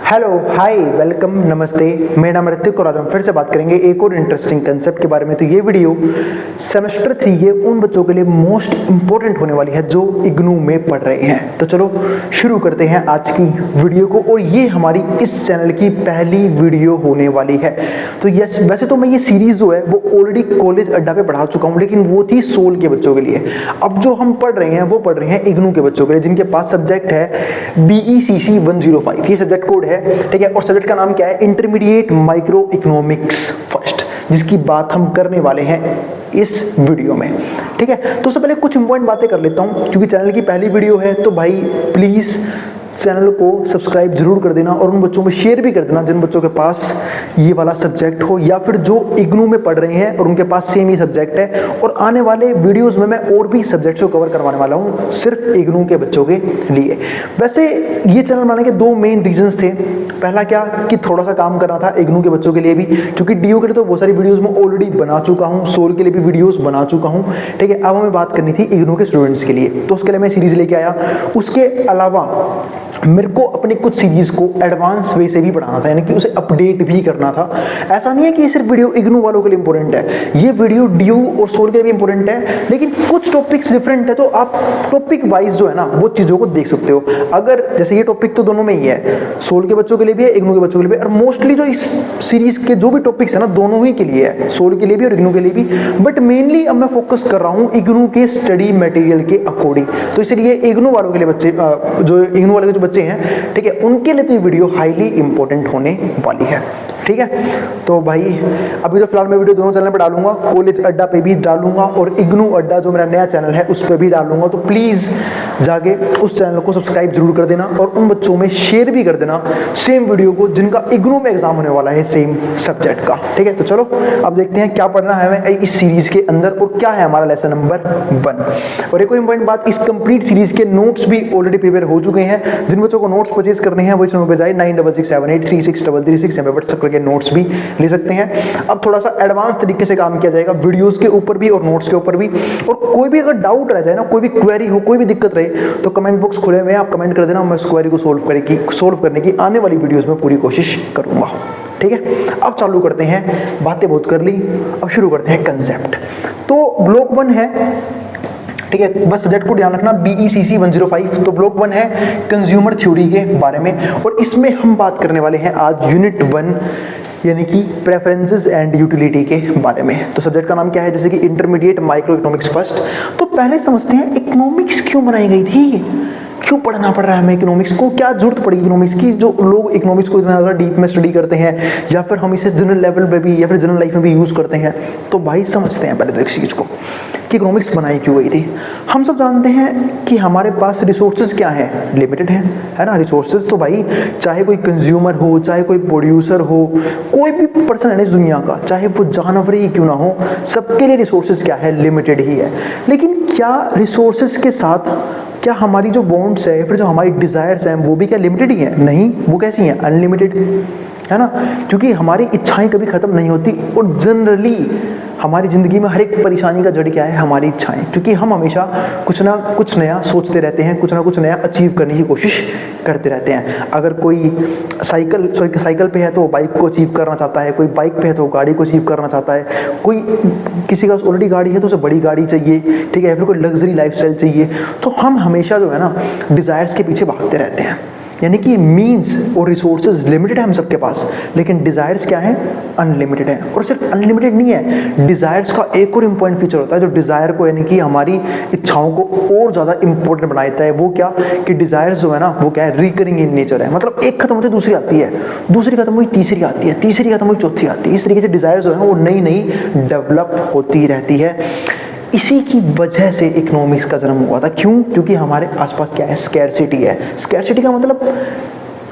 Hello, हाय, welcome, नमस्ते। मेरा नाम ऋतिक और आज हम फिर से बात करेंगे एक और इंटरेस्टिंग कंसेप्ट के बारे में। तो ये वीडियो सेमेस्टर 3 के उन बच्चों के लिए मोस्ट इंपॉर्टेंट होने वाली है जो इग्नू में पढ़ रहे हैं। तो चलो शुरू करते हैं आज की वीडियो को। और ये हमारी इस चैनल की पहली वीडियो होने वाली है। तो यस, वैसे तो मैं ये सीरीज जो है वो ऑलरेडी कॉलेज अड्डा पे पढ़ा चुका हूँ, लेकिन वो थी सोल के बच्चों के लिए। अब जो हम पढ़ रहे हैं वो पढ़ रहे हैं इग्नू के बच्चों के लिए, जिनके पास सब्जेक्ट है BECC 105। ये सब्जेक्ट कोड है, ठीक है। और सब्जेक्ट का नाम क्या है? इंटरमीडिएट माइक्रो इकोनॉमिक्स फर्स्ट, जिसकी बात हम करने वाले हैं इस वीडियो में, ठीक है। तो उससे पहले कुछ इंपॉर्टेंट बातें कर लेता हूं, क्योंकि चैनल की पहली वीडियो है। तो भाई प्लीज चैनल को सब्सक्राइब जरूर कर देना और उन बच्चों में शेयर भी कर देना जिन बच्चों के पास ये वाला सब्जेक्ट हो, या फिर जो इग्नू में पढ़ रहे हैं और उनके पास सेम ही सब्जेक्ट है। और आने वाले वीडियोस में मैं और भी सब्जेक्ट्स को कवर करवाने वाला हूं, सिर्फ इग्नू के बच्चों के लिए। वैसे ये चैनल बनाने के दो मेन रीजंस थे। पहला क्या कि थोड़ा सा काम करना था इग्नू के बच्चों के लिए भी, क्योंकि डीओ के लिए तो बहुत सारी वीडियोस में ऑलरेडी बना चुका हूं, सोल के लिए भी वीडियोस बना चुका हूं, ठीक है। अब हमें बात करनी थी इग्नू के स्टूडेंट्स के लिए, तो उसके लिए मैं सीरीज लेके आया। उसके अलावा मेरे को अपने कुछ सीरीज को एडवांस वे से भी पढ़ाना था, यानी कि उसे अपडेट भी करना था। ऐसा नहीं है कि सिर्फ वीडियो इग्नू वालों के लिए इंपॉर्टेंट है, ये वीडियो डीयू और सोल के लिए भी इंपॉर्टेंट है, लेकिन कुछ टॉपिक्स डिफरेंट है। तो आप टॉपिक वाइज जो है ना वो चीजों को देख सकते हो। अगर जैसे ये टॉपिक तो दोनों में ही है, सोल के बच्चों के लिए भी है, इग्नू के बच्चों के लिए भी। और मोस्टली जो इस सीरीज के जो भी टॉपिक्स है ना दोनों ही के लिए है, सोल के लिए भी और इग्नू के लिए भी। बट मेनली अब मैं फोकस कर रहा हूँ इग्नू के स्टडी मटेरियल के अकॉर्डिंग। तो इसलिए इग्नू वालों के लिए बच्चे, जो इग्नू वाले जो बच्चे हैं, ठीक है, उनके लिए तो ये वीडियो हाईली इंपॉर्टेंट होने वाली है, ठीक है। तो भाई अभी तो फिलहाल मैं वीडियो दोनों चैनल पे डालूंगा, कॉलेज अड्डा पे भी डालूंगा और इग्नू अड्डा जो मेरा नया चैनल है उस पर भी डालूंगा। तो प्लीज जाके उस चैनल को सब्सक्राइब जरूर कर देना और उन बच्चों में शेयर भी कर देना सेम वीडियो को जिनका इग्नू में एग्जाम होने वाला है सेम सब्जेक्ट का, ठीक है। तो चलो अब देखते हैं क्या पढ़ना है हमें इस सीरीज के अंदर और क्या है हमारा लेसन नंबर 1। और एक और इंपॉर्टेंट बात, इस कंप्लीट सीरीज के नोट्स भी ऑलरेडी प्रिपेयर हो चुके हैं। जिन बच्चों को नोट्स परचेज करने हैं वो इस नंबर पे जाए 9667836336 पे व्हाट्सएप करके नोट्स भी ले सकते हैं। अब थोड़ा सा एडवांस तरीके से काम किया जाएगा वीडियोस के ऊपर भी और नोट्स के ऊपर भी। और कोई भी अगर डाउट रह जाए ना, कोई भी क्वेरी हो, कोई भी दिक्कत रहे, तो कमेंट बॉक्स खुले हुए हैं, आप कमेंट कर देना। मैं उस क्वेरी को सोल्व करने की आने वाली वीडियोस में पूरी कोशिश करूंगा, ठीक है। अब चालू करते हैं, बातें बहुत कर ली, अब शुरू करते हैं कंसेप्ट। तो ब्लॉक 1 है, ठीक है। बस सब्जेक्ट को ध्यान रखना, BECC 105। तो ब्लॉक 1 है कंज्यूमर थ्योरी के बारे में, और इसमें हम बात करने वाले हैं आज यूनिट 1 यानी कि प्रेफरेंसेस एंड यूटिलिटी के बारे में। तो सब्जेक्ट का नाम क्या है? जैसे कि इंटरमीडिएट माइक्रो इकोनॉमिक्स फर्स्ट। तो पहले समझते हैं इकोनॉमिक्स क्यों बनाई गई थी, क्यों पढ़ना पड़ रहा है हमें इकोनॉमिक्स को, क्या जरूरत पड़ी इकोनॉमिक्स की। जो लोग इकोनॉमिक्स को इतना ज़्यादा डीप में स्टडी करते हैं, या फिर हम इसे जनरल लेवल पे भी या फिर जनरल लाइफ में भी यूज़ करते हैं। तो भाई समझते हैं पहले तो इस चीज़ को कि इकोनॉमिक्स बनाई क्यों गई थी। हम सब जानते हैं कि हमारे पास रिसोर्सेज क्या है, लिमिटेड है ना रिसोर्सेज। तो भाई चाहे कोई कंज्यूमर हो, चाहे कोई प्रोड्यूसर हो, कोई भी पर्सन है इस दुनिया का, चाहे वो जानवर ही क्यों ना हो, सबके लिए रिसोर्सेज क्या है, लिमिटेड ही है। लेकिन क्या रिसोर्सेज के साथ क्या हमारी जो वांट्स है, फिर जो हमारी डिजायर्स हैं, वो भी क्या लिमिटेड ही है? नहीं, वो कैसी हैं? अनलिमिटेड, है ना। क्योंकि हमारी इच्छाएं कभी खत्म नहीं होती, और जनरली हमारी जिंदगी में हर एक परेशानी का जड़ क्या है? हमारी इच्छाएं। क्योंकि हम हमेशा कुछ ना कुछ नया सोचते रहते हैं, कुछ ना कुछ नया अचीव करने की कोशिश करते रहते हैं। अगर कोई साइकिल पे है तो वो बाइक को अचीव करना चाहता है, कोई बाइक पे है तो गाड़ी को अचीव करना चाहता है, कोई किसी का ऑलरेडी गाड़ी है तो उसे बड़ी गाड़ी चाहिए, ठीक है, फिर कोई लग्जरी लाइफस्टाइल चाहिए। तो हम हमेशा जो है ना डिजायर्स के पीछे भागते रहते हैं। यानी कि मीन्स और रिसोर्सेज लिमिटेड है हम सबके पास, लेकिन डिजायर्स क्या है? अनलिमिटेड है। और सिर्फ अनलिमिटेड नहीं है, डिजायर्स का एक और इम्पॉर्टेंट फीचर होता है जो डिजायर को, यानी कि हमारी इच्छाओं को और ज्यादा इंपॉर्टेंट बना देता है। वो क्या कि डिजायर्स जो है ना वो क्या है? रिकरिंग इन नेचर है। मतलब एक खत्म होती है दूसरी आती है, दूसरी खत्म हुई तीसरी आती है, तीसरी खत्म हुई चौथी आती है। इस तरीके से डिजायर्स जो है वो नई नई डेवलप होती रहती है। इसी की वजह से इकोनॉमिक्स का जन्म हुआ था। क्यों? क्योंकि हमारे आसपास क्या है? स्कैरसिटी है। स्कैरसिटी का मतलब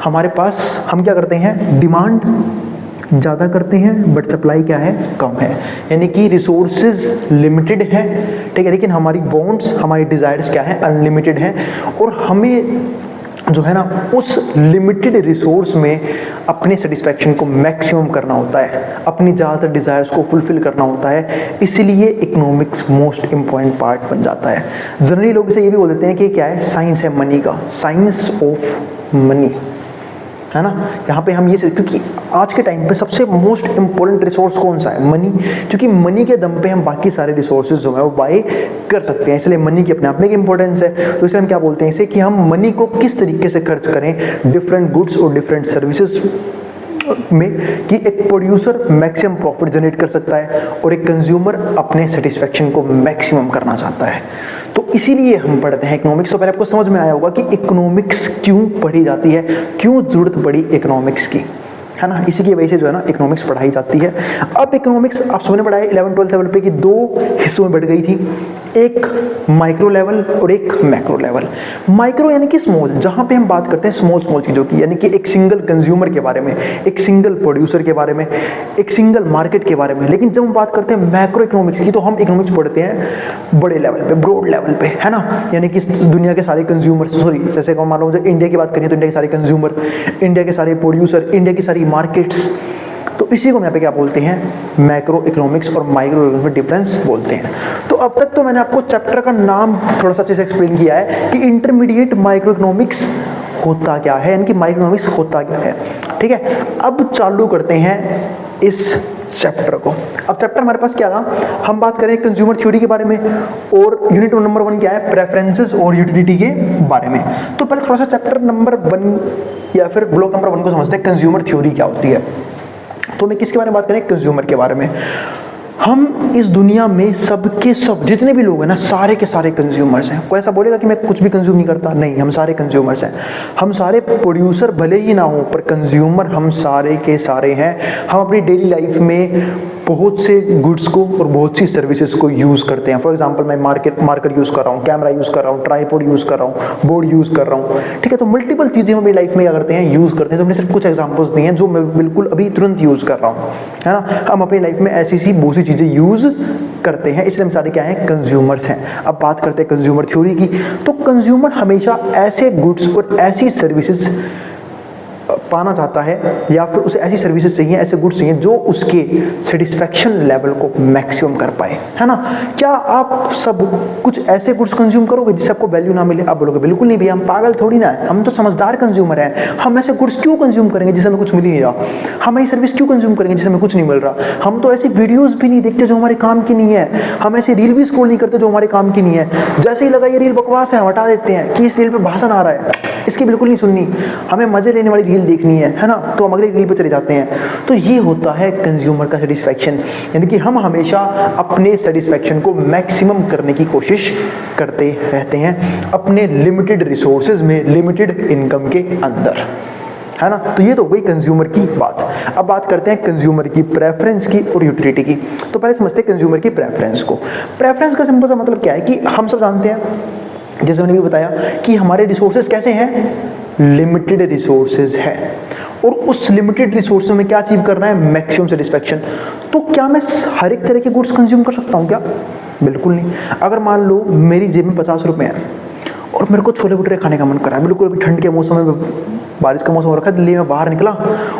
हमारे पास, हम क्या करते हैं? डिमांड ज़्यादा करते हैं बट सप्लाई क्या है? कम है। यानी कि रिसोर्सेज लिमिटेड है, ठीक है, लेकिन हमारी वांट्स, हमारी डिजायर्स क्या है? अनलिमिटेड है। और हमें जो है ना उस लिमिटेड रिसोर्स में अपने सेटिस्फैक्शन को मैक्सिमम करना होता है, अपनी ज़्यादातर डिज़ायर्स को फुलफिल करना होता है। इसलिए इकोनॉमिक्स मोस्ट इंपॉर्टेंट पार्ट बन जाता है। जनरली लोग इसे ये भी बोल देते हैं कि क्या है? साइंस है मनी का, साइंस ऑफ मनी। है ना। यहाँ पे हम ये क्योंकि आज के टाइम पे सबसे मोस्ट इंपॉर्टेंट रिसोर्स कौन सा है? मनी। क्योंकि मनी के दम पे हम बाकी सारे रिसोर्सेज जो है वो बाय कर सकते हैं, इसलिए मनी की अपने आप में एक इंपॉर्टेंस है। तो इसलिए हम क्या बोलते हैं इसे कि हम मनी को किस तरीके से खर्च करें डिफरेंट गुड्स और डिफरेंट सर्विसेज में, कि एक प्रोड्यूसर मैक्सिमम प्रॉफिट जनरेट कर सकता है और एक कंज्यूमर अपने सेटिस्फेक्शन को मैक्सिमम करना चाहता है। तो इसीलिए हम पढ़ते हैं इकोनॉमिक्स। तो पहले आपको समझ में आया होगा कि इकोनॉमिक्स क्यों पढ़ी जाती है, क्यों जरूरत पड़ी इकोनॉमिक्स की, है ना। इसी की वजह से जो है ना इकोनॉमिक्स पढ़ाई जाती है। अब इकोनॉमिक्स आप सबने पढ़ा है 11th-12th लेवल पे कि दो हिस्सों में बढ़ गई थी, एक माइक्रो लेवल और एक मैक्रो लेवल। माइक्रो यानी कि स्मॉल, जहां पे हम बात करते हैं स्मॉल चीजों की, यानी कि एक सिंगल कंज्यूमर के बारे में, एक सिंगल प्रोड्यूसर के बारे में, एक सिंगल मार्केट के बारे में। लेकिन जब हम बात करते हैं मैक्रो इकोनॉमिक्स की, तो हम इकोनॉमिक्स पढ़ते हैं बड़े लेवल पे, ब्रॉड लेवल पे, है ना। यानी कि दुनिया के सारे कंज्यूमर, सॉरी जैसे मान लो इंडिया की बात करें तो इंडिया के सारे कंज्यूमर, इंडिया के सारे प्रोड्यूसर, इंडिया की सारी मार्केट्स। तो इसी को यहाँ पे क्या बोलते हैं, मैक्रो इकोनॉमिक्स और माइक्रो इकोनॉमिक्स में डिफरेंस बोलते हैं। तो अब तक तो मैंने आपको चैप्टर का नाम थोड़ा सा अच्छे से एक्सप्लेन किया है कि इंटरमीडिएट माइक्रो इकोनॉमिक्स होता क्या है, यानी कि माइक्रो इकोनॉमिक्स होता क्या है, ठीक है। अब चालू करते हैं इस चैप्टर को। अब चैप्टर हमारे पास क्या था, हम बात करें कंज्यूमर थ्योरी के बारे में, और यूनिट नंबर 1 क्या है, प्रेफरेंसेस और यूटिलिटी के बारे में। तो पहले थोड़ा सा चैप्टर नंबर 1 या फिर ब्लॉक नंबर 1 को समझते हैं, कंज्यूमर थ्योरी क्या होती है। तो मैं किसके बारे में बात करें, कंज्यूमर के बारे में। हम इस दुनिया में सबके सब जितने भी लोग हैं ना, सारे के सारे कंज्यूमर्स हैं। कोई ऐसा बोलेगा कि मैं कुछ भी कंज्यूम नहीं करता, नहीं, हम सारे कंज्यूमर्स हैं। हम सारे प्रोड्यूसर भले ही ना हो, पर कंज्यूमर हम सारे के सारे हैं। हम अपनी डेली लाइफ में बहुत से गुड्स को और बहुत सी सर्विसेज को यूज़ करते हैं। फॉर एग्जांपल मैं मार्कर यूज़ कर रहा हूँ, कैमरा यूज़ कर रहा हूँ, ट्राईपॉड यूज़ कर रहा हूँ, बोर्ड यूज़ कर रहा हूँ, ठीक है। तो मल्टीपल चीज़ें हम अपनी लाइफ में क्या करते हैं, यूज़ करते हैं। तो हमने सिर्फ कुछ एग्जाम्पल्स दिए हैं जो मैं बिल्कुल अभी तुरंत यूज़ कर रहा हूँ, है ना। हम अपनी लाइफ में ऐसी सी बहुत सी चीज़ें यूज़ करते हैं, इसलिए हम सारे क्या हैं, कंज्यूमर्स हैं। अब बात करते हैं कंज्यूमर थ्योरी की। तो कंज्यूमर हमेशा ऐसे गुड्स और ऐसी सर्विसेज पाना चाहता है, या फिर उसे ऐसी सर्विसेज चाहिए, ऐसे गुड्स चाहिए जो उसके सेटिस्फेक्शन लेवल को मैक्सिमम कर पाए, है ना। क्या आप सब कुछ ऐसे गुड्स कंज्यूम करोगे जिससे आपको वैल्यू ना मिले? आप बोलोगे बिल्कुल नहीं भैया, हम पागल थोड़ी ना है, हम तो समझदार कंज्यूमर हैं। हम ऐसे गुड्स क्यों कंज्यूम करेंगे जिससे हमें कुछ मिल ही नहीं रहा? हम ऐसी सर्विस क्यों कंज्यूम करेंगे जिससे हमें कुछ नहीं मिल रहा? हम तो ऐसी वीडियोस भी नहीं देखते जो हमारे काम की नहीं है। हम ऐसी रील भी स्क्रॉल नहीं करते जो हमारे काम की नहीं है। जैसे ही लगा ये रील बकवास है, हटा देते हैं कि इस रील पे भाषण आ रहा है, इसकी बिल्कुल नहीं सुननी, हमें मजे लेने वाली रील देखनी है ना, तो हम अगले रील पे चले जाते हैं। तो ये होता है कंज्यूमर का सेटिस्फेक्शन, यानी कि हम हमेशा अपने सेटिस्फेक्शन को मैक्सिमम करने की कोशिश करते रहते हैं अपने लिमिटेड रिसोर्सेज में, लिमिटेड इनकम के अंदर, है ना। तो ये तो हो गई कंज्यूमर की बात। अब बात करते हैं कंज्यूमर की प्रेफरेंस की और यूटिलिटी की। तो पहले समझते हैं कंज्यूमर की प्रेफरेंस को। प्रेफरेंस का सिंपल सा मतलब क्या है कि हम सब जानते हैं, जैसे मैंने भी बताया कि हमारे रिसोर्सेज कैसे हैं, लिमिटेड रिसोर्सेज है, और उस लिमिटेड रिसोर्स में क्या अचीव करना है, मैक्सिमम सेटिस्फेक्शन। तो क्या मैं हर एक तरह के गुड्स कंज्यूम कर सकता हूँ क्या? बिल्कुल नहीं। अगर मान लो मेरी जेब में 50 रुपए हैं और मेरे को छोले भटूरे खाने का मन कर रहा है, बिल्कुल अभी ठंड के मौसम में, बारिश का मौसम हो रखा है, दिल्ली में बाहर निकला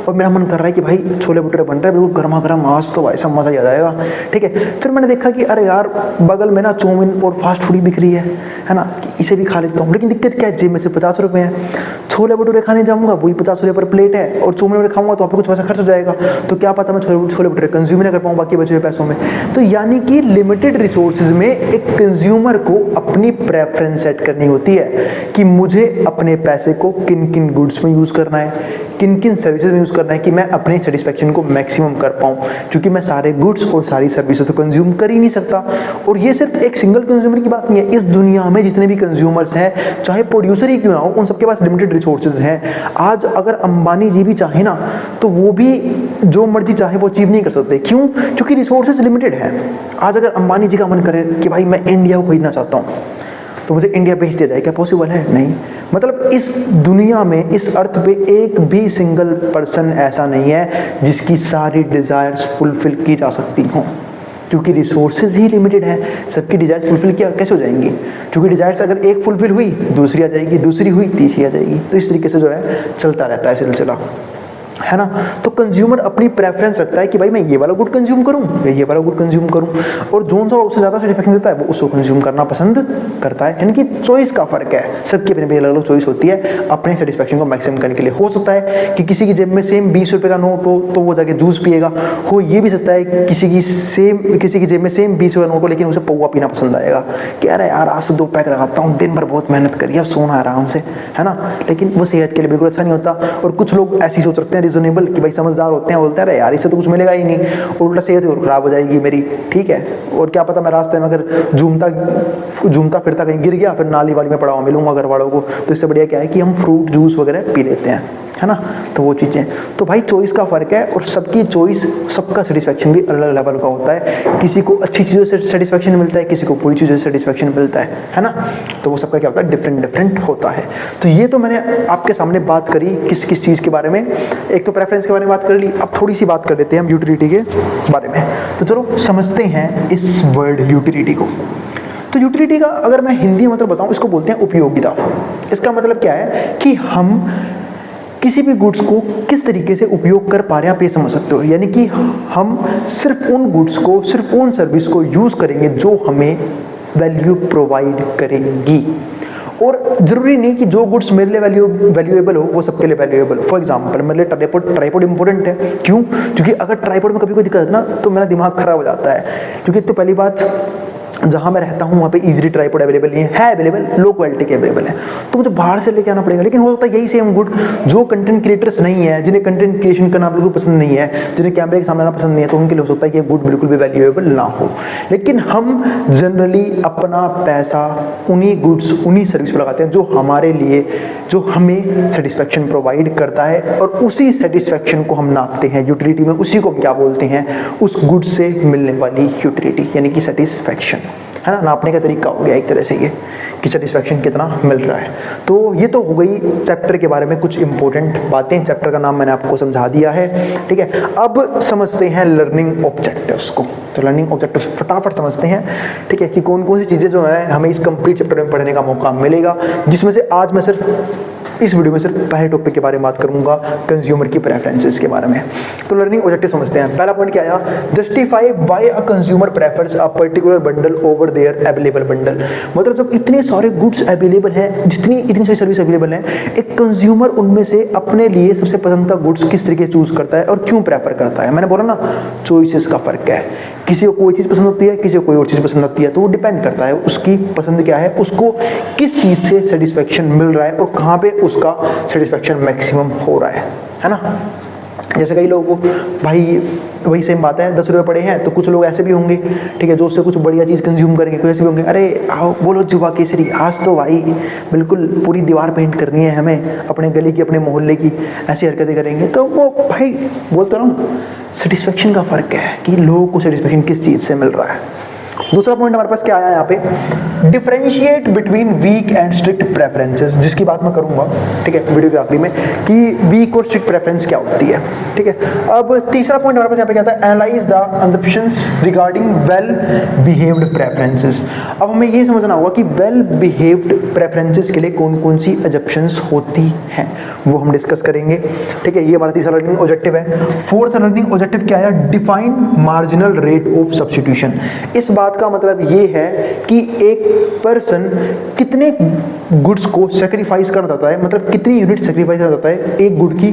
और मेरा मन कर रहा है कि भाई छोले भटूरे बन रहे हैं बिल्कुल गर्मा गर्म, आज तो भाई सब मज़ा ही आ जाएगा, ठीक है। फिर मैंने देखा कि अरे यार बगल में ना चाउमीन और फास्ट फूड ही बिक रही है ना, इसे भी खा लेता हूँ। लेकिन दिक्कत क्या है, जेब में से 50 रुपये हैं, छोले भटूरे खाने जाऊँगा वही 50 रुपये पर प्लेट है, और चाउमीन वगैरह खाऊंगा तो वहाँ पे कुछ पैसा खर्च हो जाएगा, तो क्या पता मैं छोले भटूरे कंज्यूम नहीं कर पाऊँ बाकी बचे हुए पैसों में। तो यानी कि लिमिटेड रिसोर्सेज में एक कंज्यूमर को अपनी प्रेफरेंस सेट करनी होती है कि मुझे अपने पैसे को किन किन गुड्स में यूज़ करना है, किन किन सर्विसेज में यूज़ करना है कि मैं अपनी सेटिस्फेक्शन को मैक्सिमम कर पाऊँ, क्योंकि मैं सारे गुड्स और सारी सर्विसेज तो कंज्यूम कर ही नहीं सकता। और ये सिर्फ एक सिंगल कंज्यूमर की बात नहीं है, इस दुनिया में जितने भी कंज्यूमर्स हैं, चाहे प्रोड्यूसर ही क्यों ना हो, उन सबके पास लिमिटेड रिसोर्सेज हैं। आज अगर अंबानी जी भी चाहे ना, तो वो भी जो मर्जी चाहे वो अचीव नहीं कर सकते। क्यों? क्योंकि रिसोर्सेज लिमिटेड है। आज अगर अंबानी जी का मन करे कि भाई मैं इंडिया को खरीदना चाहता हूँ, तो मुझे इंडिया भेज दिया जाए, क्या पॉसिबल है? नहीं। मतलब इस दुनिया में, इस अर्थ पे एक भी सिंगल पर्सन ऐसा नहीं है जिसकी सारी डिजायर्स फुलफिल की जा सकती हों, क्योंकि रिसोर्सेज ही लिमिटेड है। सबकी डिजायर्स फुलफिल किया कैसे हो जाएंगी? क्योंकि डिजायर्स अगर एक फुलफिल हुई, दूसरी आ जाएगी, दूसरी हुई, तीसरी आ जाएगी। तो इस तरीके से जो है चलता रहता है सिलसिला। है ना। तो कंज्यूमर अपनी प्रेफरेंस रखता है कि भाई मैं ये वाला गुड कंज्यूम करूं या ये वाला गुड कंज्यूम करूं, और जोन सा उससे ज़्यादा सेटिस्फेक्शन देता है वो उसको कंज्यूम करना पसंद करता है। यानी कि चॉइस का फर्क है, सबकी अपनी अपनी अलग अलग चॉइस होती है अपने सेटिस्फेक्शन को मैक्सिमम करने के लिए। हो सकता है कि किसी की जेब में सेम 20 रुपये का नोट हो तो वो जाके जूस पिएगा, हो ये भी सकता है किसी की जेब में सेम 20 रुपये का नोट हो लेकिन उसे पौवा पीना पसंद आएगा कि अरे यार आज तो 2 पैक लगाता हूँ, दिन भर बहुत मेहनत करी, अब सोना आराम से, है ना। लेकिन वो सेहत के लिए बिल्कुल अच्छा नहीं होता। और कुछ लोग ऐसी सोच रखते हैं रीजनेबल कि भाई समझदार होते हैं, बोलते हैं अरे यार इससे तो कुछ मिलेगा ही नहीं और उल्टा सेहत और खराब हो जाएगी मेरी, ठीक है। और क्या पता मैं रास्ते में अगर झूमता फिरता कहीं गिर गया फिर नाली वाली में पड़ा हुआ मिलूंगा घर वालों को, तो इससे बढ़िया क्या है कि हम फ्रूट जूस वगैरह पी लेते हैं, है ना। तो वो चीज़ें, तो भाई चॉइस का फ़र्क है और सबकी चॉइस, सबका सेटिस्फेक्शन भी अलग अलग लेवल का होता है। किसी को अच्छी चीज़ों से सेटिस्फेक्शन मिलता है, किसी को बुरी चीज़ों से सेटिस्फेक्शन मिलता है ना। तो वो सबका क्या होता है, डिफरेंट डिफरेंट होता है। तो ये तो मैंने आपके सामने बात करी किस किस चीज़ के बारे में, एक तो प्रेफरेंस के बारे में बात कर ली, अब थोड़ी सी बात कर लेते हैं हम यूटिलिटी के बारे में। तो चलो समझते हैं इस वर्ड यूटिलिटी को। तो यूटिलिटी का अगर मैं हिंदी मतलब बताऊं, इसको बोलते हैं उपयोगिता। इसका मतलब क्या है कि हम किसी भी गुड्स को किस तरीके से उपयोग कर पा रहे हैं, आप ये समझ सकते हो। यानी कि हम सिर्फ उन गुड्स को, सिर्फ उन सर्विस को यूज़ करेंगे जो हमें वैल्यू प्रोवाइड करेंगी। और जरूरी नहीं कि जो गुड्स मेरे लिए वैल्यूएबल हो वो सबके लिए वैल्यूएबल हो। फॉर एग्जांपल मेरे लिए ट्राइपॉड इंपॉर्टेंट है, क्यों? क्योंकि अगर ट्राइपॉड में कभी कोई दिक्कत है ना तो मेरा दिमाग खराब हो जाता है। क्योंकि तो पहली बात, जहाँ मैं रहता हूँ वहाँ पे इजीली ट्राइपॉड अवेलेबल नहीं है अवेलेबल, लो क्वालिटी के अवेलेबल है, तो मुझे बाहर से लेके आना पड़ेगा। लेकिन हो सकता है यही सेम गुड जो कंटेंट क्रिएटर्स नहीं है, जिन्हें कंटेंट क्रिएशन करना बिल्कुल पसंद नहीं है, जिन्हें कैमरे के सामने आना पसंद नहीं है, तो उनके लिए हो सकता है कि गुड बिल्कुल भी वैल्यूएबल ना हो। लेकिन हम जनरली अपना पैसा उन्हीं गुड्स, उन्हीं सर्विस पर लगाते हैं जो हमारे लिए, जो हमें सेटिस्फेक्शन प्रोवाइड करता है, और उसी सेटिस्फेक्शन को हम नापते हैं यूटिलिटी में। उसी को हम क्या बोलते हैं, उस गुड्स से मिलने वाली यूटिलिटी, यानी कि सेटिस्फेक्शन, है ना। नापने का तरीका हो गया एक तरह से ये कि सेटिस्फेक्शन कितना मिल रहा है। तो ये तो हो गई चैप्टर के बारे में कुछ इंपॉर्टेंट बातें, चैप्टर का नाम मैंने आपको समझा दिया है, ठीक है। अब समझते हैं लर्निंग ऑब्जेक्टिव्स को। तो लर्निंग ऑब्जेक्टिव्स फटाफट समझते हैं, ठीक है, कि कौन कौन सी चीज़ें जो है हमें इस कंप्लीट चैप्टर में पढ़ने का मौका मिलेगा, जिसमें से आज मैं सिर्फ इस वीडियो में सिर्फ पहले टॉपिक के बारे में बात करूंगा, कंज्यूमर की प्रेफरेंसेस के बारे में। तो लर्निंग ऑब्जेक्टिव समझते हैं। पहला पॉइंट क्या आया, justify why a consumer prefers a particular bundle over their available bundle. मतलब जब इतने सारे गुड्स अवेलेबल हैं, इतनी सारी सर्विस अवेलेबल हैं, एक कंज्यूमर उनमें से अपने लिए सबसे पसंद का गुड्स किस तरीके से चूज करता है और क्यों प्रेफर करता है। मैंने बोला ना, चॉइसेस का फर्क है। किसी को कोई चीज़ पसंद होती है, किसी को कोई और चीज़ पसंद आती है, तो वो डिपेंड करता है उसकी पसंद क्या है, उसको किस चीज़ से सेटिस्फेक्शन मिल रहा है और कहाँ पे उसका सेटिस्फेक्शन मैक्सिमम हो रहा है ना। जैसे कई लोगों को भाई वही सेम बात है, 10 रुपये पड़े हैं, तो कुछ लोग ऐसे भी होंगे, ठीक है, जो उससे कुछ बढ़िया चीज़ कंज्यूम करेंगे। कुछ ऐसे भी होंगे, अरे आओ बोलो जुआ केसरी, आज तो भाई बिल्कुल पूरी दीवार पेंट करनी है हमें, अपने गली की, अपने मोहल्ले की, ऐसी हरकतें करेंगे। तो वो भाई बोलता रहा हूँ, सेटिस्फेक्शन का फ़र्क है कि लोगों को सेटिस्फेक्शन किस चीज़ से मिल रहा है। दूसरा पॉइंट हमारे पास क्या आया यहाँ पे, differentiate between weak and strict preferences, जिसकी बात मैं करूंगा, ठीक है, वीडियो के आखिरी में, कि वीक और स्ट्रिक्ट प्रेफरेंस क्या होती है, ठीक है। अब तीसरा पॉइंट हमारे पास यहाँ पे क्या आता है, analyse the assumptions regarding well behaved preferences. अब हमें ये समझना होगा कि वेल बिहेव्ड प्रेफरेंसेस के लिए कौन कौन सी असम्पशंस होती हैं, वो हम डिस्कस करेंगे, ठीक है। ये हमारा तीसरा लर्निंग ऑब्जेक्टिव है। फोर्थ लर्निंग ऑब्जेक्टिव क्या है, define marginal rate of substitution. इस बात का मतलब ये है कि एक पर्सन कितने गुड्स को सेक्रीफाइस करना चाहता है, मतलब कितनी यूनिट सेक्रीफाइस करना चाहता है एक गुड की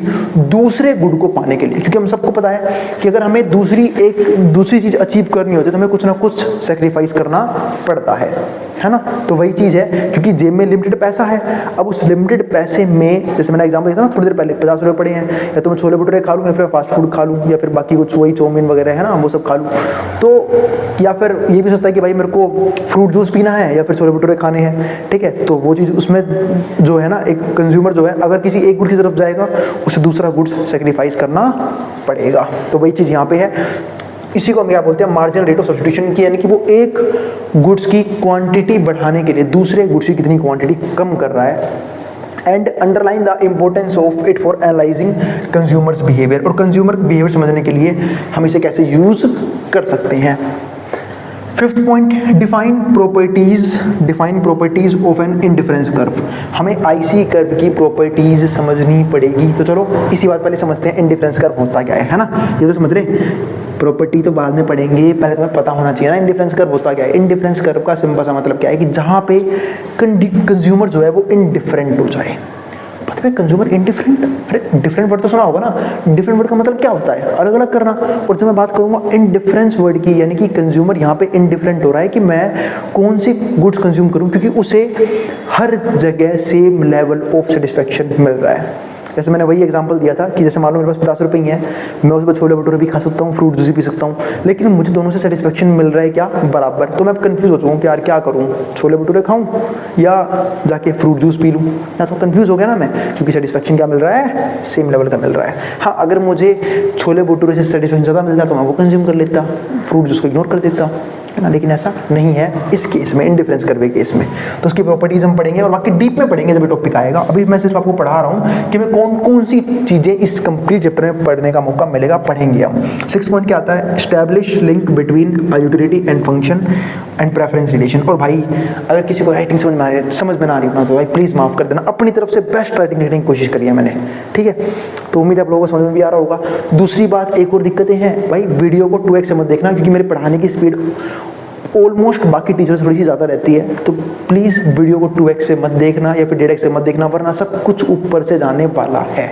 दूसरे गुड को पाने के लिए। क्योंकि हम सबको पता है कि अगर हमें दूसरी चीज अचीव करनी होती है तो हमें कुछ ना कुछ सेक्रीफाइस करना पड़ता है ना। तो वही चीज है, क्योंकि जेब में लिमिटेड पैसा है। अब उस लिमिटेड पैसे में, जैसे मैंने एग्जांपल दिया था ना थोड़ी देर पहले, 50 रुपये पड़े हैं, या तो मैं छोले भटूरे खा लूँ, या फिर फास्ट फूड खा लूँ, या फिर बाकी कुछ वही चाउमीन वगैरह है ना वो सब खा लूँ। तो या फिर ये भी सोचता है कि भाई मेरे को फ्रूट जूस पीना है या फिर छोले भटूरे खाने हैं, ठीक है। तो वो चीज़ उसमें जो है ना, एक कंज्यूमर जो है अगर किसी एक गुड की तरफ जाएगा, उसे दूसरा गुड्स सेक्रीफाइस करना पड़ेगा। तो वही चीज़ यहाँ पे है। इसी को हम क्या बोलते हैं, मार्जिनल रेट ऑफ सब्स्टिट्यूशन की, यानी कि वो एक गुड्स की क्वांटिटी बढ़ाने के लिए दूसरे गुड्स की कितनी क्वांटिटी कम कर रहा है। And underline the importance of it for analysing consumers behaviour, और कंज्यूमर बिहेवियर समझने के लिए हम इसे कैसे यूज कर सकते हैं। Fifth point, define properties of an indifference curve. हमें आईसी कर्व की प्रॉपर्टीज समझनी पड़ेगी। तो चलो इसी बात पहले समझते हैं, इंडिफरेंस कर्व होता क्या है ना, ये तो समझ रहे। प्रॉपर्टी तो बाद में पढ़ेंगे, पहले तुम्हें पता होना चाहिए ना इंडिफरेंस कर्व होता क्या है। इंडिफरेंस कर्व का सिंपल सा मतलब क्या है कि जहां पे कंज्यूमर जो है वो इनडिफरेंट हो जाए। पता है कंज्यूमर इनडिफरेंट, अरे डिफरेंट वर्ड तो सुना होगा ना, डिफरेंट वर्ड का मतलब क्या होता है, अलग अलग करना। और जब मैं बात करूंगा इनडिफरेंस वर्ड की, यानी कि कंज्यूमर यहाँ पे इनडिफरेंट हो रहा है कि मैं कौन सी गुड्स कंज्यूम करूं, क्योंकि उसे हर जगह सेम लेवल ऑफ सेटिस्फेक्शन मिल रहा है। जैसे मैंने वही एग्जांपल दिया था कि जैसे मान लो मेरे पास 50 रुपये ही है, मैं उस पर छोले भटूरे भी खा सकता हूँ, फ्रूट जूस भी पी सकता हूँ, लेकिन मुझे दोनों से सेटिस्फेक्शन मिल रहा है क्या, बराबर। तो मैं अब कंफ्यूज हो चुका हूँ कि यार क्या करूँ, छोले भटूरे खाऊं या जाके फ्रूट जूस पी लूँ। या तो कंफ्यूज हो गया ना मैं, क्योंकि सेटिस्फेक्शन क्या मिल रहा है, सेम लेवल का मिल रहा है। हाँ, अगर मुझे छोले भटूरे से सेटिस्फेक्शन ज़्यादा मिल जाता तो मैं वो कंज्यूम कर लेता, फ्रूट जूस को इग्नोर कर देता, है ना। लेकिन ऐसा नहीं है इस केस में, इंडिफरेंस कर्व के केस में। तो उसकी प्रॉपर्टीज हम पढ़ेंगे और बाकी डीप में पढ़ेंगे जब ये टॉपिक आएगा। अभी मैं सिर्फ आपको पढ़ा रहा हूँ कि मैं कौन कौन सी चीजें इस कंप्लीट चैप्टर में पढ़ने का मौका मिलेगा, पढ़ेंगे हम। 6 पॉइंट क्या आता है, establish link between a utility and function and preference relation. और भाई अगर किसी को राइटिंग समझ में आ रही हो तो भाई प्लीज माफ कर देना, अपनी तरफ से बेस्ट राइटिंग लिखने की कोशिश करी है मैंने, ठीक है। तो उम्मीद है आप लोगों को समझ में भी आ रहा होगा। दूसरी बात, एक और दिक्कतें हैं भाई, वीडियो को 2x से मत देखना, क्योंकि मेरे पढ़ाने की स्पीड ऑलमोस्ट बाकी टीचर्स थोड़ी सी ज़्यादा रहती है। तो प्लीज़ वीडियो को 2x से मत देखना या फिर 1.5x से मत देखना, वरना सब कुछ ऊपर से जाने वाला है।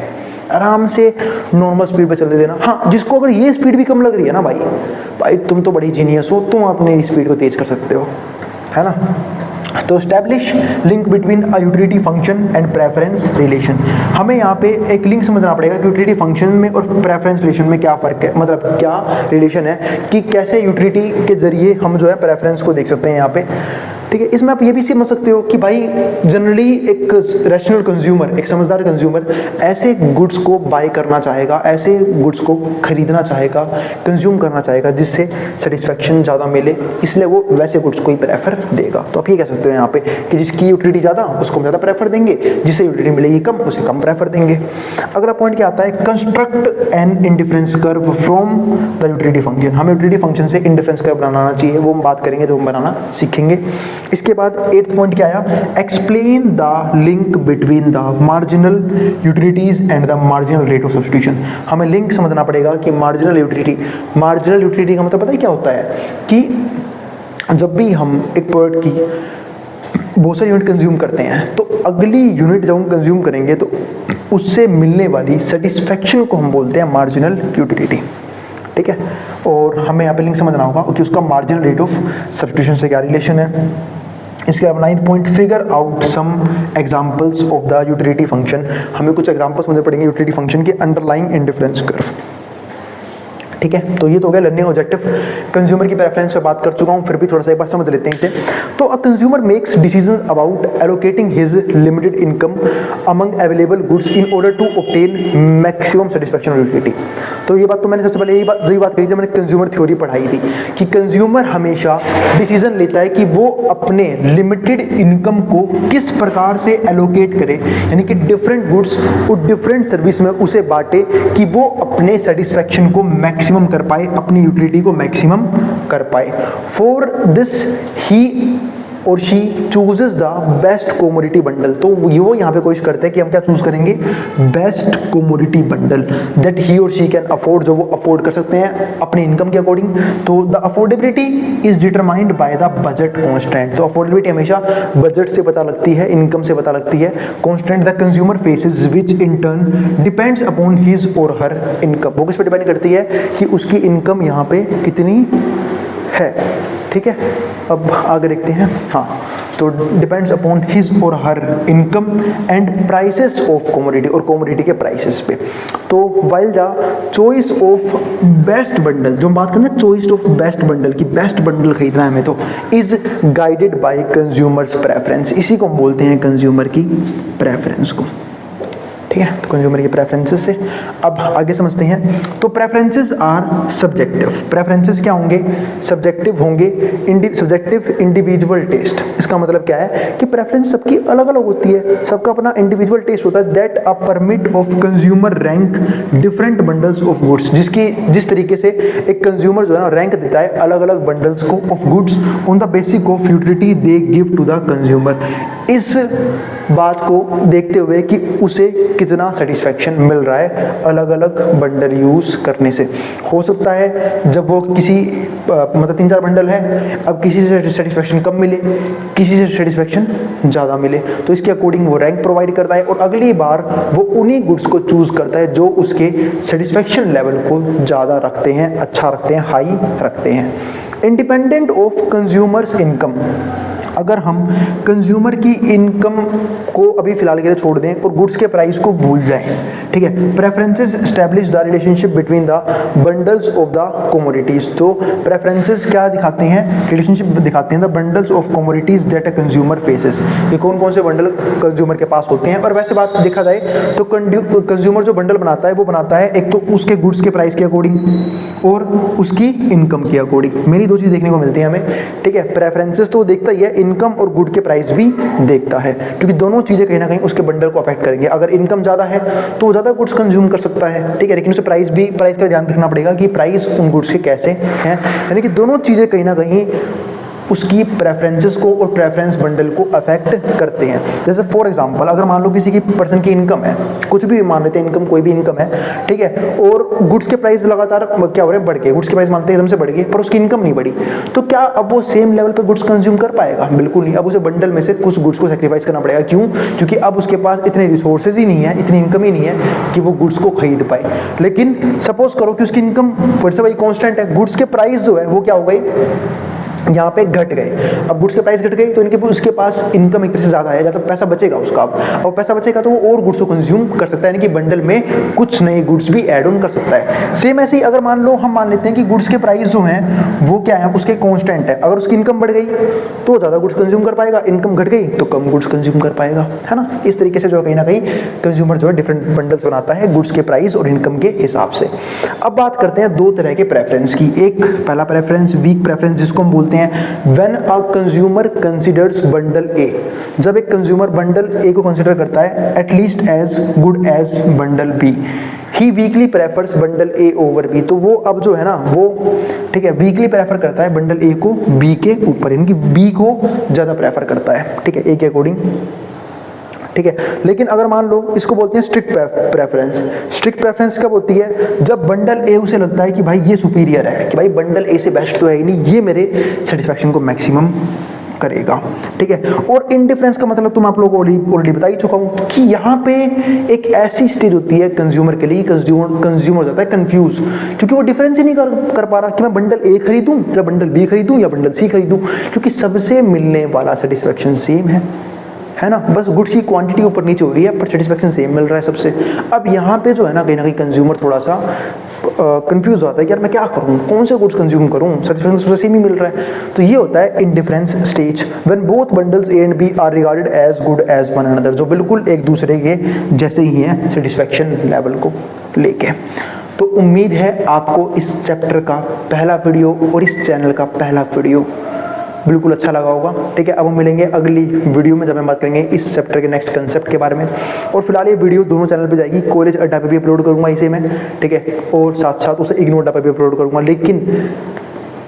आराम से नॉर्मल स्पीड पे चलने देना। हाँ, जिसको अगर ये स्पीड भी कम लग रही है ना भाई तुम तो बड़ी जीनियस हो, तुम अपनी स्पीड को तेज कर सकते हो, है ना। तो establish link between a utility function and preference relation. हमें यहाँ पे एक लिंक समझना पड़ेगा कि यूटिलिटी फंक्शन में और प्रेफरेंस रिलेशन में क्या फर्क है, मतलब क्या रिलेशन है, कि कैसे यूटिलिटी के जरिए हम जो है प्रेफरेंस को देख सकते हैं यहाँ पे, ठीक है। इसमें आप ये भी समझ सकते हो कि भाई जनरली एक रैशनल कंज्यूमर, एक समझदार कंज्यूमर ऐसे गुड्स को बाय करना चाहेगा, ऐसे गुड्स को खरीदना चाहेगा, कंज्यूम करना चाहेगा जिससे सेटिस्फेक्शन ज़्यादा मिले, इसलिए वो वैसे गुड्स को ही प्रेफर देगा। तो आप ये कह सकते हो यहाँ पे कि जिसकी यूटिलिटी ज़्यादा उसको हम ज़्यादा प्रेफर देंगे, जिससे यूटिलिटी मिलेगी कम उसे कम प्रेफर देंगे। अगला पॉइंट क्या आता है, construct N indifference curve from the utility function. हमें यूटिलिटी फंक्शन से इंडिफरेंस कर्व बनाना चाहिए, वो हम बात करेंगे, जो हम बनाना सीखेंगे। इसके बाद 8th पॉइंट क्या आया, explain the link between the marginal utilities and the marginal rate of substitution. हमें लिंक समझना पड़ेगा कि मार्जिनल यूटिलिटी का मतलब पता है क्या होता है, कि जब भी हम एक प्रोडक्ट की बहुत सारी यूनिट कंज्यूम करते हैं, तो अगली यूनिट जब हम कंज्यूम करेंगे तो उससे मिलने वाली सेटिस्फेक्शन को हम बोलते हैं मार्जिनल यूटिलिटी, ठीक है। और हमें यहाँ पे लिंक समझना होगा कि उसका मार्जिनल रेट ऑफ सब्स्टिट्यूशन से क्या रिलेशन है। इसके अलावा 9th point, figure out some examples of the utility function. हमें कुछ एग्जांपल्स समझने पड़ेंगे यूटिलिटी फंक्शन के अंडरलाइंग इंडिफरेंस कर्व, ठीक है। तो ये तो हो गया लर्निंग ऑब्जेक्टिव। कंज्यूमर की प्रेफरेंस पे बात कर चुका हूँ, फिर भी थोड़ा सा एक बार समझ लेते हैं इसे। तो a consumer makes decision about allocating his limited income among available goods in order to obtain maximum satisfaction utility. तो ये बात तो मैंने सबसे पहले यही बात करी जब मैंने कंज्यूमर थ्योरी पढ़ाई थी, कि कंज्यूमर हमेशा डिसीजन लेता है कि वो अपने लिमिटेड इनकम को किस प्रकार से एलोकेट करे, यानी कि डिफरेंट गुड्स और डिफरेंट सर्विस में उसे बांटे कि वो अपने सेटिस्फेक्शन को मैक्सिमम कर पाए, अपनी यूटिलिटी को मैक्सिमम कर पाए। फॉर दिस ही और she chooses the best commodity bundle. तो वो यहाँ पे कोशिश करते हैं कि हम क्या चूज करेंगे, best commodity bundle that he और शी कैन अफोर्ड, जो वो अफोर्ड कर सकते हैं अपनी इनकम के अकॉर्डिंग। तो the affordability is determined by the budget constant. तो अफोर्डेबिलिटी हमेशा बजट से पता लगती है, इनकम से पता लगती है। Constant the consumer faces which in turn depends upon his और हर इनकम। वो किस पे डिपेंड करती है कि उसकी इनकम यहाँ पे कितनी है, ठीक है। अब आगे देखते हैं, हाँ। तो डिपेंड्स अपॉन हिज और her income and prices of commodity, और कमोडिटी के प्राइसेस पे। तो while the choice of best bundle, जो हम बात करें ना चॉइस ऑफ बेस्ट बंडल की, बेस्ट बंडल खरीदना है हमें, तो is guided by consumers preference. इसी को हम बोलते हैं कंज्यूमर की प्रेफरेंस को, ठीक है, तो कंज्यूमर की प्रेफरेंसेस से अब आगे समझते हैं। तो प्रेफरेंसेस आर सब्जेक्टिव, प्रेफरेंसेस क्या होंगे, सब्जेक्टिव होंगे, सब्जेक्टिव इंडिविजुअल टेस्ट। इसका मतलब क्या है कि प्रेफरेंस सबकी अलग अलग होती है, सबका अपना इंडिविजुअल टेस्ट होता है। That a permit of consumer rank different bundles of goods, जिस तरीके से एक कंज्यूमर जो है ना रैंक देता है अलग अलग बंडल्स को of goods on the basic of utility they give to the consumer. इस बात को देखते हुए कि उसे कितना सेटिस्फेक्शन मिल रहा है अलग अलग बंडल यूज करने से। हो सकता है जब वो किसी मतलब 3-4 बंडल है, अब किसी से सेटिस्फेक्शन कम मिले, किसी से सेटिस्फेक्शन ज़्यादा मिले, तो इसके अकॉर्डिंग वो रैंक प्रोवाइड करता है और अगली बार वो उन्हीं गुड्स को चूज करता है जो उसके सेटिस्फेक्शन लेवल को ज़्यादा रखते हैं, अच्छा रखते हैं, हाई रखते हैं। इंडिपेंडेंट ऑफ कंज्यूमर्स इनकम, अगर हम कंज्यूमर की इनकम को अभी फिलहाल के लिए छोड़ दें और गुड्स के प्राइस को भूल जाएं, ठीक है। Preferences establish the relationship between the bundles of the commodities. तो प्रेफरेंसेस क्या दिखाते हैं, रिलेशनशिप दिखाते हैं the bundles of commodities that a consumer faces, ये कौन कौन से बंडल कंज्यूमर के पास होते हैं। और वैसे बात देखा जाए तो कंज्यूमर जो बंडल बनाता है वो बनाता है एक तो उसके गुड्स के प्राइस के अकॉर्डिंग और उसकी इनकम के अकॉर्डिंग, मेरी दो चीज देखने को मिलती है हमें, ठीक है। प्रेफरेंसेस तो देखता ही है, इनकम और गुड के प्राइस भी देखता है, क्योंकि दोनों चीजें कहीं ना कहीं उसके बंडल को अफेक्ट करेंगे। अगर इनकम ज्यादा है तो वो ज्यादा गुड्स कंज्यूम कर सकता है, ठीक है, लेकिन उसे प्राइस का ध्यान रखना पड़ेगा कि प्राइस उन गुड्स के कैसे हैं, यानी कि दोनों चीजें कहीं ना कहीं उसकी प्रेफरेंसेस को और प्रेफरेंस बंडल को अफेक्ट करते हैं। जैसे फॉर एग्जांपल अगर मान लो किसी की पर्सन की इनकम है, कुछ भी मान लेते हैं इनकम, कोई भी इनकम है, ठीक है, और गुड्स के प्राइस लगातार क्या हो रहे हैं, बढ़ गए, गुड्स के प्राइस मानते हैं एकदम से बढ़ गए, पर उसकी इनकम नहीं बढ़ी, तो क्या अब वो सेम लेवल पर गुड्स कंज्यूम कर पाएगा? बिल्कुल नहीं। अब उसे बंडल में से कुछ गुड्स को सेक्रीफाइस करना पड़ेगा। क्यों? क्योंकि अब उसके पास इतने रिसोर्सेज ही नहीं है, इतनी इनकम ही नहीं है कि वो गुड्स को खरीद पाए। लेकिन सपोज करो कि उसकी इनकम फिर से वही कॉन्स्टेंट है, गुड्स के प्राइस जो है वो क्या हो गए, यहाँ पे घट गए। अब गुड्स के प्राइस घट गए तो इनके उसके पास इनकम एक से ज्यादा है, ज्यादा पैसा बचेगा उसका। अब पैसा बचेगा तो वो और गुड्स को कंज्यूम कर सकता है, यानी कि बंडल में कुछ नए गुड्स भी ऐड ऑन कर सकता है। सेम ऐसे ही अगर मान लो हम मान लेते हैं कि गुड्स के प्राइस जो हैं वो क्या है, उसके कांस्टेंट है। अगर उसकी इनकम बढ़ गई तो ज्यादा गुड्स कंज्यूम कर पाएगा, इनकम घट गई तो कम गुड्स कंज्यूम कर पाएगा, है ना। इस तरीके से जो है कहीं ना कहीं कंज्यूमर जो है डिफरेंट बंडल्स बनाता है गुड्स के प्राइस और इनकम के हिसाब से। अब बात करते हैं दो तरह के प्रेफरेंस की। एक पहला प्रेफरेंस वीक प्रेफरेंस, जिसको हम बोलते हैं when a consumer considers bundle A, जब एक कंज्यूमर बंडल ए को कंसीडर करता है at least as good as bundle B, he weakly prefers bundle A over B. तो वो अब जो है ना वो, ठीक है, वीकली प्रेफर करता है बंडल ए को बी के ऊपर, यानी कि बी को ज्यादा प्रेफर करता है, ठीक है, ए के अकॉर्डिंग, ठीक है। लेकिन अगर मान लो इसको बोलते हैं स्ट्रिक्ट प्रेफरेंस। स्ट्रिक्ट प्रेफरेंस कब होती है? जब बंडल ए उसे लगता है कि भाई ये सुपीरियर है, कि भाई बंडल ए से बेस्ट तो है ही नहीं, ये मेरे सेटिस्फैक्शन को मैक्सिमम करेगा, ठीक है। और इनडिफरेंस का मतलब तुम आप लोगों को ऑलरेडी बता ही चुका हूं कि यहाँ पे एक ऐसी स्टेज होती है कंज्यूमर के लिए, कंज्यूमर हो जाता है कंफ्यूज, क्योंकि वो डिफरेंस ही नहीं कर पा रहा कि मैं बंडल ए खरीदूं या बंडल बी खरीदूं या बंडल सी खरीदूं, क्योंकि सबसे मिलने वाला सेटिस्फैक्शन सेम है ना। बस गुड्स की क्वांटिटी ऊपर नीचे हो रही है पर सेटिस्फैक्शन सेम मिल रहा है सबसे। अब यहाँ पे जो है ना कहीं कंज्यूमर थोड़ा सा कंफ्यूज होता है कि यार मैं क्या करूँ, कौन से गुड्स कंज्यूम करूँ, सेटिस्फैक्शन सबसे सेम ही मिल रहा है। तो ये होता है indifference stage, when both bundles A and B are regarded as good as one another, जो बिल्कुल एक दूसरे के जैसे ही हैं सेटिस्फैक्शन लेवल को लेके। तो उम्मीद है आपको इस चैप्टर का पहला वीडियो और इस चैनल का पहला वीडियो बिल्कुल अच्छा लगा होगा, ठीक है। अब हम मिलेंगे अगली वीडियो में जब हम बात करेंगे इस चैप्टर के नेक्स्ट कंसेप्ट के बारे में। और फिलहाल ये वीडियो दोनों चैनल पे जाएगी, कॉलेज अड्डा पे भी अपलोड करूंगा इसे मैं, ठीक है, और साथ साथ उसे इग्नू अड्डा पे भी अपलोड करूंगा। लेकिन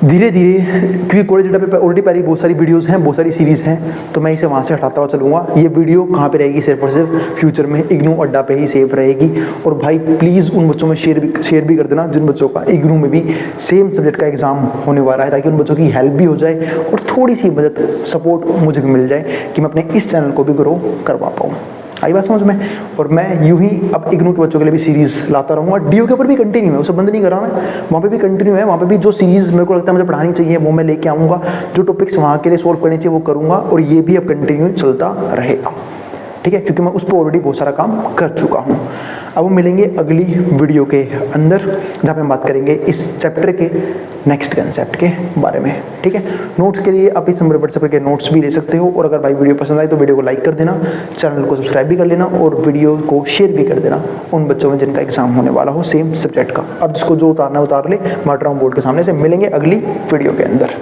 धीरे धीरे, क्योंकि कॉलेज अड्डा पे ऑलरेडी पहले बहुत सारी वीडियोस हैं, बहुत सारी सीरीज हैं, तो मैं इसे वहाँ से हटाता हुआ चलूँगा। ये वीडियो कहाँ पे रहेगी, सिर्फ और सिर्फ फ्यूचर में इग्नू अड्डा पे ही सेव रहेगी। और भाई प्लीज़ उन बच्चों में शेयर भी कर देना जिन बच्चों का इग्नू में भी सेम सब्जेक्ट का एग्जाम होने वाला है, ताकि उन बच्चों की हेल्प भी हो जाए और थोड़ी सी मदद सपोर्ट मुझे भी मिल जाए कि मैं अपने इस चैनल को भी ग्रो करवा पाऊँ। आई बात समझ में। और मैं यूं ही अब इग्नू के बच्चों के लिए भी सीरीज लाता रहूँगा। डीओ के ऊपर भी कंटिन्यू है, उसे बंद नहीं कर रहा मैं, वहाँ पे भी कंटिन्यू है। वहाँ पे भी जो सीरीज मेरे को लगता है मुझे पढ़ानी चाहिए वो मैं लेके आऊँगा, जो टॉपिक्स वहाँ के लिए सोल्व करने चाहिए वो करूँगा, और ये भी अब कंटिन्यू चलता रहेगा। ठीक है, क्योंकि मैं उस पर ऑलरेडी बहुत सारा काम कर चुका हूँ। अब हम मिलेंगे अगली वीडियो के अंदर जहाँ पे हम बात करेंगे इस चैप्टर के नेक्स्ट कंसेप्ट के बारे में, ठीक है। नोट्स के लिए आप इस नंबर पर व्हाट्सएप के नोट्स भी ले सकते हो, और अगर भाई वीडियो पसंद आए तो वीडियो को लाइक कर देना, चैनल को सब्सक्राइब भी कर लेना, और वीडियो को शेयर भी कर देना उन बच्चों में जिनका एग्जाम होने वाला हो सेम सब्जेक्ट का। अब जिसको जो उतारना है उतार ले, मैं बोर्ड के सामने से। मिलेंगे अगली वीडियो के अंदर।